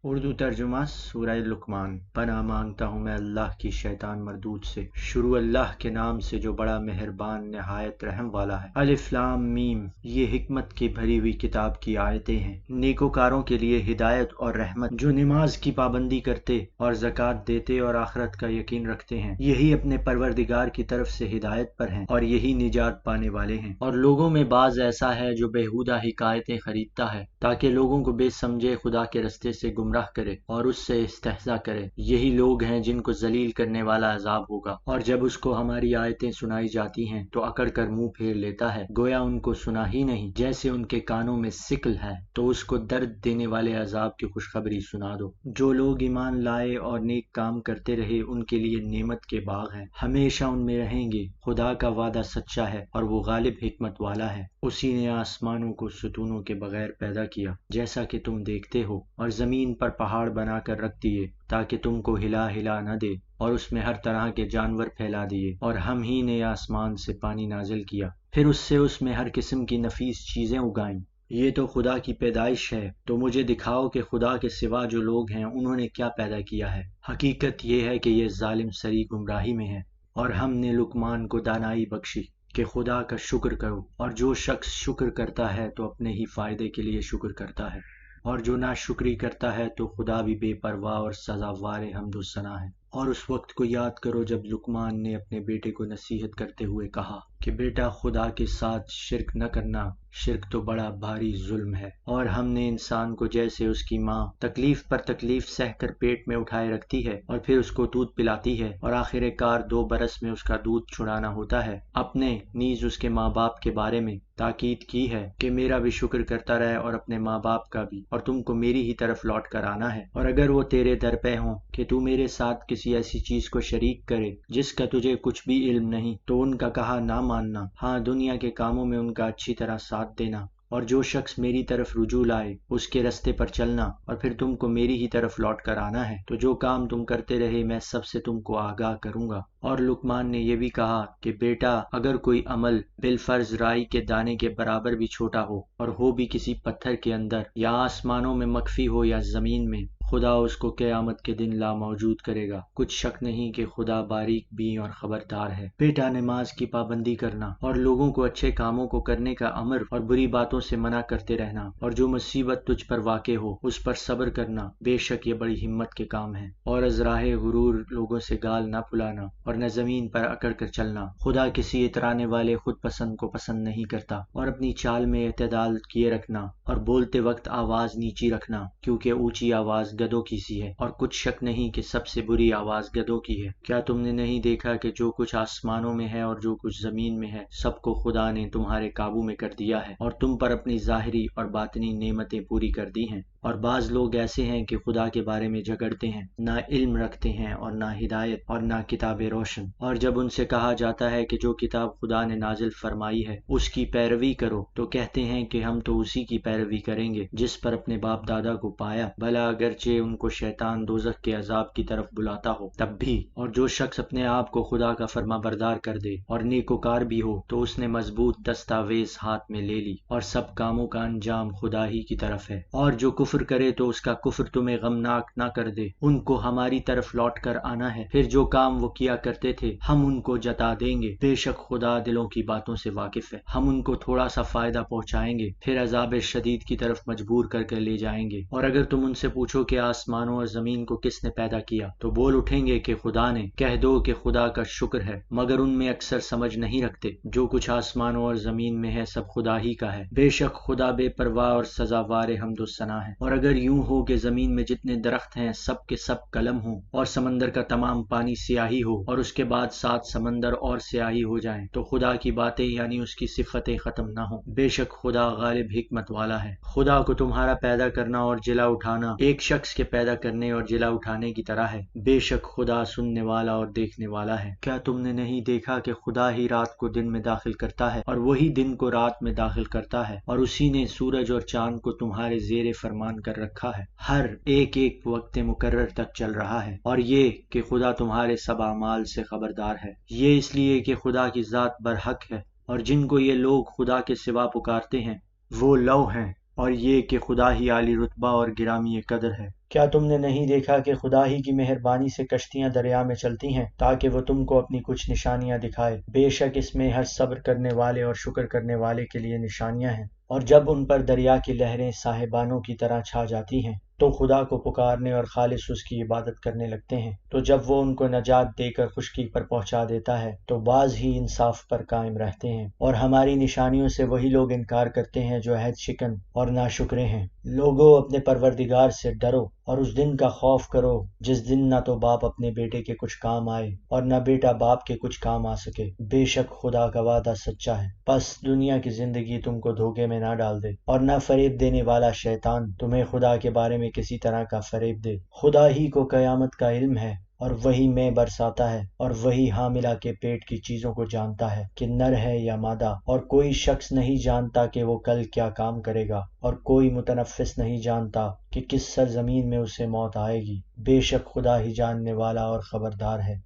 اردو ترجمہ سورہ لقمان۔ پناہ مانگتا ہوں میں اللہ کی شیطان مردود سے۔ شروع اللہ کے نام سے جو بڑا مہربان نہایت رحم والا ہے۔ الف لام میم، یہ حکمت کی بھری ہوئی کتاب کی آیتیں ہیں، نیکوکاروں کے لیے ہدایت اور رحمت، جو نماز کی پابندی کرتے اور زکوٰۃ دیتے اور آخرت کا یقین رکھتے ہیں، یہی اپنے پروردگار کی طرف سے ہدایت پر ہیں اور یہی نجات پانے والے ہیں۔ اور لوگوں میں بعض ایسا ہے جو بیہودہ حکایتیں خریدتا ہے تاکہ لوگوں کو بے سمجھے خدا کے رستے سے گمراہ کرے اور اس سے استہزاء کرے۔ یہی لوگ ہیں جن کو ذلیل کرنے والا عذاب ہوگا، اور جب اس کو ہماری آیتیں سنائی جاتی ہیں تو اکڑ کر منہ پھیر لیتا ہے، گویا ان کو سنا ہی نہیں۔ جیسے ان کے کانوں میں سکل ہے تو اس کو درد دینے والے عذاب کی خوشخبری سنا دو۔ جو لوگ ایمان لائے اور نیک کام کرتے رہے ان کے لیے نعمت کے باغ ہیں، ہمیشہ ان میں رہیں گے۔ خدا کا وعدہ سچا ہے اور وہ غالب حکمت والا ہے۔ اسی نے آسمانوں کو ستونوں کے بغیر پیدا کیا جیسا کہ تم دیکھتے ہو، اور زمین پر پہاڑ بنا کر رکھ دیے تاکہ تم کو ہلا ہلا نہ دے، اور اس میں ہر طرح کے جانور پھیلا دیے، اور ہم ہی نے آسمان سے پانی نازل کیا، پھر اس میں ہر قسم کی نفیس چیزیں اگائیں۔ یہ تو خدا کی پیدائش ہے، تو مجھے دکھاؤ کہ خدا کے سوا جو لوگ ہیں انہوں نے کیا پیدا کیا ہے۔ حقیقت یہ ہے کہ یہ ظالم سری گمراہی میں ہے۔ اور ہم نے لقمان کو دانائی بخشی کہ خدا کا شکر کرو، اور جو شخص شکر کرتا ہے تو اپنے ہی فائدے کے لیے شکر کرتا ہے، اور جو ناشکری کرتا ہے تو خدا بھی بے پرواہ اور سزاوار حمد و ثنا ہے۔ اور اس وقت کو یاد کرو جب لقمان نے اپنے بیٹے کو نصیحت کرتے ہوئے کہا کہ بیٹا، خدا کے ساتھ شرک نہ کرنا، شرک تو بڑا بھاری ظلم ہے۔ اور ہم نے انسان کو جیسے اس کی ماں تکلیف پر تکلیف سہ کر پیٹ میں اٹھائے رکھتی ہے اور پھر اس کو دودھ پلاتی ہے، اور آخر کار 2 برس میں اس کا دودھ چھڑانا ہوتا ہے، اپنے نیز اس کے ماں باپ کے بارے میں تاکید کی ہے کہ میرا بھی شکر کرتا رہے اور اپنے ماں باپ کا بھی، اور تم کو میری ہی طرف لوٹ کر آنا ہے۔ اور اگر وہ تیرے در پہ ہوں کہ تو میرے ساتھ کسی ایسی چیز کو شریک کرے جس کا تجھے کچھ بھی علم نہیں، تو ان کا کہا نہ ماننا، ہاں دنیا کے کاموں میں ان کا اچھی طرح ساتھ دینا، اور جو شخص میری طرف رجوع لائے اس کے رستے پر چلنا، اور پھر تم کو میری ہی طرف لوٹ کر آنا ہے، تو جو کام تم کرتے رہے میں سب سے تم کو آگاہ کروں گا۔ اور لقمان نے یہ بھی کہا کہ بیٹا، اگر کوئی عمل بالفرض رائی کے دانے کے برابر بھی چھوٹا ہو، اور ہو بھی کسی پتھر کے اندر، یا آسمانوں میں مخفی ہو یا زمین میں، خدا اس کو قیامت کے دن لا موجود کرے گا۔ کچھ شک نہیں کہ خدا باریک بین اور خبردار ہے۔ بیٹا، نماز کی پابندی کرنا اور لوگوں کو اچھے کاموں کو کرنے کا امر اور بری باتوں سے منع کرتے رہنا، اور جو مصیبت تجھ پر واقع ہو اس پر صبر کرنا، بے شک یہ بڑی ہمت کے کام ہے۔ اور از راہ غرور لوگوں سے گال نہ پھلانا، اور نہ زمین پر اکڑ کر چلنا۔ خدا کسی اترانے والے خود پسند کو پسند نہیں کرتا۔ اور اپنی چال میں اعتدال کیے رکھنا، اور بولتے وقت آواز نیچی رکھنا، کیونکہ اونچی آواز گدھوں کی سی ہے، اور کچھ شک نہیں کہ سب سے بری آواز گدھوں کی ہے۔ کیا تم نے نہیں دیکھا کہ جو کچھ آسمانوں میں ہے اور جو کچھ زمین میں ہے، سب کو خدا نے تمہارے قابو میں کر دیا ہے، اور تم پر اپنی ظاہری اور باطنی نعمتیں پوری کر دی ہیں۔ اور بعض لوگ ایسے ہیں کہ خدا کے بارے میں جھگڑتے ہیں، نہ علم رکھتے ہیں اور نہ ہدایت اور نہ کتاب روشن۔ اور جب ان سے کہا جاتا ہے کہ جو کتاب خدا نے نازل فرمائی ہے اس کی پیروی کرو، تو کہتے ہیں کہ ہم تو اسی کی پیروی کریں گے جس پر اپنے باپ دادا کو پایا، بھلا اگرچہ ان کو شیطان دوزخ کے عذاب کی طرف بلاتا ہو تب بھی۔ اور جو شخص اپنے آپ کو خدا کا فرما بردار کر دے اور نیکوکار بھی ہو، تو اس نے مضبوط دستاویز ہاتھ میں لے لی، اور سب کاموں کا انجام خدا ہی کی طرف ہے۔ اور جو کفر کرے تو اس کا کفر تمہیں غمناک نہ کر دے، ان کو ہماری طرف لوٹ کر آنا ہے، پھر جو کام وہ کیا کرتے تھے ہم ان کو جتا دیں گے۔ بے شک خدا دلوں کی باتوں سے واقف ہے۔ ہم ان کو تھوڑا سا فائدہ پہنچائیں گے، پھر عذاب شدید کی طرف مجبور کر کے لے جائیں گے۔ اور اگر تم ان سے پوچھو کہ آسمانوں اور زمین کو کس نے پیدا کیا، تو بول اٹھیں گے کہ خدا نے۔ کہہ دو کہ خدا کا شکر ہے، مگر ان میں اکثر سمجھ نہیں رکھتے۔ جو کچھ آسمانوں اور زمین میں ہے سب خدا ہی کا ہے، بے شک خدا بے پرواہ اور سزاوار حمد و ثنا ہے۔ اور اگر یوں ہو کہ زمین میں جتنے درخت ہیں سب کے سب قلم ہوں، اور سمندر کا تمام پانی سیاہی ہو، اور اس کے بعد 7 سمندر اور سیاہی ہو جائیں، تو خدا کی باتیں یعنی اس کی صفتیں ختم نہ ہوں۔ بے شک خدا غالب حکمت والا ہے۔ خدا کو تمہارا پیدا کرنا اور جلا اٹھانا ایک شخص کے پیدا کرنے اور جلا اٹھانے کی طرح ہے۔ بے شک خدا سننے والا اور دیکھنے والا ہے۔ کیا تم نے نہیں دیکھا کہ خدا ہی رات کو دن میں داخل کرتا ہے اور وہی دن کو رات میں داخل کرتا ہے، اور اسی نے سورج اور چاند کو تمہارے زیر فرمان کر رکھا ہے، ہر ایک وقت مقرر تک چل رہا ہے۔ اور یہ کہ خدا تمہارے سب اعمال سے خبردار ہے۔ یہ اس لیے کہ خدا کی ذات برحق ہے، اور جن کو یہ لوگ خدا کے سوا پکارتے ہیں وہ لو ہیں، اور یہ کہ خدا ہی عالی رتبہ اور گرامی قدر ہے۔ کیا تم نے نہیں دیکھا کہ خدا ہی کی مہربانی سے کشتیاں دریا میں چلتی ہیں تاکہ وہ تم کو اپنی کچھ نشانیاں دکھائے؟ بے شک اس میں ہر صبر کرنے والے اور شکر کرنے والے کے لیے نشانیاں ہیں۔ اور جب ان پر دریا کی لہریں صاحبانوں کی طرح چھا جاتی ہیں تو خدا کو پکارنے اور خالص اس کی عبادت کرنے لگتے ہیں، تو جب وہ ان کو نجات دے کر خشکی پر پہنچا دیتا ہے تو بعض ہی انصاف پر قائم رہتے ہیں۔ اور ہماری نشانیوں سے وہی لوگ انکار کرتے ہیں جو عہد شکن اور ناشکرے ہیں۔ لوگو اپنے پروردگار سے ڈرو اور اس دن کا خوف کرو جس دن نہ تو باپ اپنے بیٹے کے کچھ کام آئے اور نہ بیٹا باپ کے کچھ کام آ سکے۔ بے شک خدا کا وعدہ سچا ہے۔ پس دنیا کی زندگی تم کو دھوکے میں نہ ڈال دے اور نہ فریب دینے والا شیطان تمہیں خدا کے بارے میں کسی طرح کا فریب دے۔ خدا ہی کو قیامت کا علم ہے اور وہی میں برساتا ہے اور وہی حاملہ کے پیٹ کی چیزوں کو جانتا ہے کہ نر ہے یا مادہ، اور کوئی شخص نہیں جانتا کہ وہ کل کیا کام کرے گا، اور کوئی متنفس نہیں جانتا کہ کس سرزمین میں اسے موت آئے گی۔ بے شک خدا ہی جاننے والا اور خبردار ہے۔